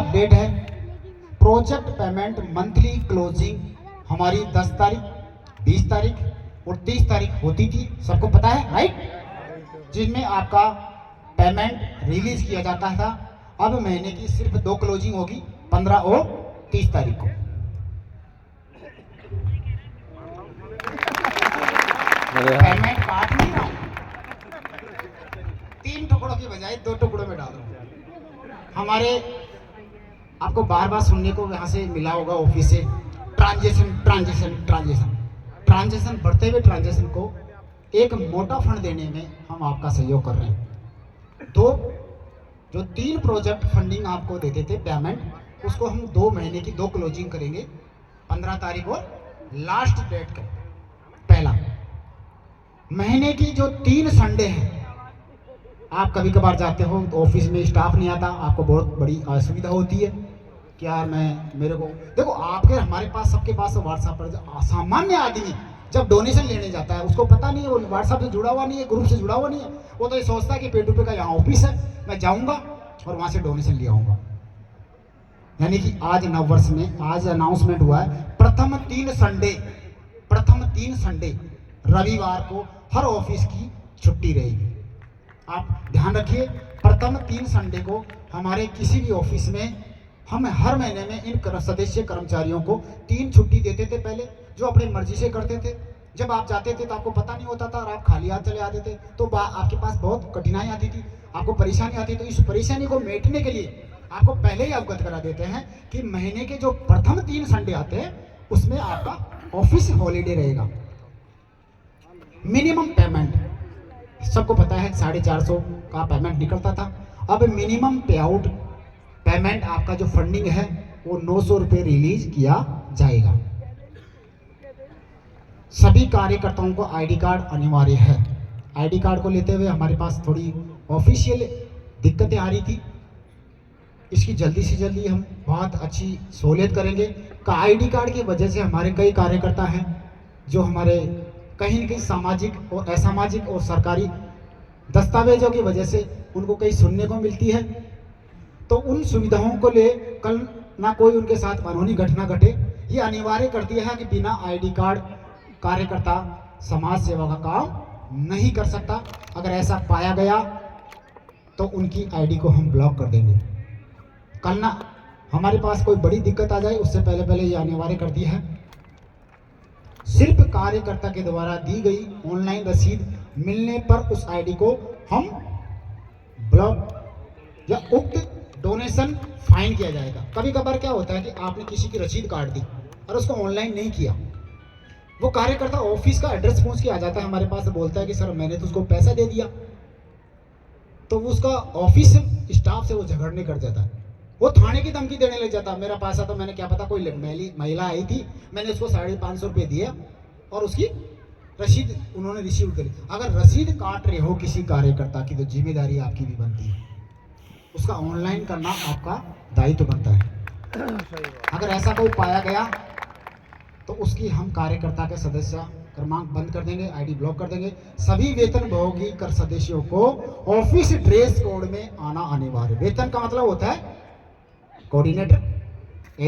Update है, project payment monthly closing हमारी 10 तारीख, 20 तारीख और 30 तारीख होती थी, सबको पता है राइट, जिनमें आपका पेमेंट रिलीज किया जाता था। अब महीने की सिर्फ 2 क्लोजिंग होगी, 15 और 30 तारीख को। पेमेंट काट नहीं रहा हूं, 3 टुकड़ों की बजाय 2 टुकड़ों में डाल रहा हूं। हमारे आपको बार बार सुनने को यहाँ से मिला होगा ऑफिस से, ट्रांजेक्शन ट्रांजेक्शन ट्रांजेक्शन ट्रांजेक्शन, बढ़ते हुए ट्रांजेक्शन को एक मोटा फंड देने में हम आपका सहयोग कर रहे हैं। तो जो 3 प्रोजेक्ट फंडिंग आपको देते थे पेमेंट, उसको हम 2 महीने की 2 क्लोजिंग करेंगे, 15 तारीख और लास्ट डेट का। पहला महीने की जो 3 संडे हैं, आप कभी कभार जाते हो तो ऑफिस में स्टाफ नहीं आता, आपको बहुत बड़ी असुविधा होती है कि यार मेरे को देखो, आपके हमारे पास सबके पास व्हाट्सएप पर सामान्य आदमी जब डोनेशन लेने जाता है उसको पता नहीं है, वो व्हाट्सएप से जुड़ा हुआ नहीं है, ग्रुप से जुड़ा हुआ नहीं है, वो तो ये सोचता है कि पेट रुपये का यहाँ ऑफिस है, मैं जाऊँगा और वहाँ से डोनेशन ले आऊँगा। यानी कि आज नववर्ष में आज अनाउंसमेंट हुआ है, प्रथम 3 संडे रविवार को हर ऑफिस की छुट्टी रहेगी। आप ध्यान रखिए, प्रथम 3 संडे को हमारे किसी भी ऑफिस में हम हर महीने में इन सदस्य कर्मचारियों को 3 छुट्टी देते थे पहले, जो अपनी मर्जी से करते थे। जब आप जाते थे तो आपको पता नहीं होता था और आप खाली हाथ चले आते थे, तो आपके पास बहुत कठिनाई आती थी, आपको परेशानी आती। तो इस परेशानी को मेटने के लिए आपको पहले ही अवगत करा देते हैं कि महीने के जो प्रथम 3 संडे आते हैं उसमें आपका ऑफिस हॉलीडे रहेगा। मिनिमम पेमेंट सबको पता है 450 का पेमेंट निकलता था, अब मिनिमम पे आउट पेमेंट आपका जो फंडिंग है वो 900 रुपये रिलीज किया जाएगा। सभी कार्यकर्ताओं को आईडी कार्ड अनिवार्य है। आईडी कार्ड को लेते हुए हमारे पास थोड़ी ऑफिशियल दिक्कतें आ रही थी, इसकी जल्दी से जल्दी हम बहुत अच्छी सहूलियत करेंगे। का आईडी कार्ड की वजह से हमारे कई कार्यकर्ता हैं जो हमारे कहीं न कहीं सामाजिक और असामाजिक और सरकारी दस्तावेजों की वजह से उनको कहीं सुनने को मिलती है, तो उन सुविधाओं को ले कल ना कोई उनके साथ अनहोनी घटना घटे, ये अनिवार्य कर दिया है कि बिना आईडी कार्ड कार्यकर्ता समाज सेवा का काम नहीं कर सकता। अगर ऐसा पाया गया तो उनकी आईडी को हम ब्लॉक कर देंगे। कल ना हमारे पास कोई बड़ी दिक्कत आ जाए उससे पहले ये अनिवार्य कर दिया है। सिर्फ कार्यकर्ता के द्वारा दी गई ऑनलाइन रसीद मिलने पर उस आईडी को हम ब्लॉक या उक्त डोनेशन फाइन किया जाएगा। कभी कभार क्या होता है कि आपने किसी की रसीद काट दी और उसको ऑनलाइन नहीं किया, वो कार्यकर्ता ऑफिस का एड्रेस पहुंच के आ जाता है हमारे पास, बोलता है कि सर मैंने तो उसको पैसा दे दिया, तो वो उसका ऑफिस स्टाफ से वो झगड़ने कर जाता है, वो थाने की धमकी देने लग जाता है। मेरा पैसा तो मैंने क्या पता कोई महिला आई थी, मैंने उसको 550 रुपये दिए और उसकी रसीद उन्होंने रिसीव करी। अगर रसीद काट रहे हो किसी कार्यकर्ता की तो जिम्मेदारी आपकी भी बनती है, उसका ऑनलाइन करना आपका दायित्व बनता है। अगर ऐसा कोई पाया गया तो उसकी हम कार्यकर्ता के सदस्य क्रमांक बंद कर देंगे, आईडी ब्लॉक कर देंगे। सभी वेतनभोगी कर सदस्यों को ऑफिस ड्रेस कोड में आना अनिवार्य। वेतन का मतलब होता है कोऑर्डिनेटर,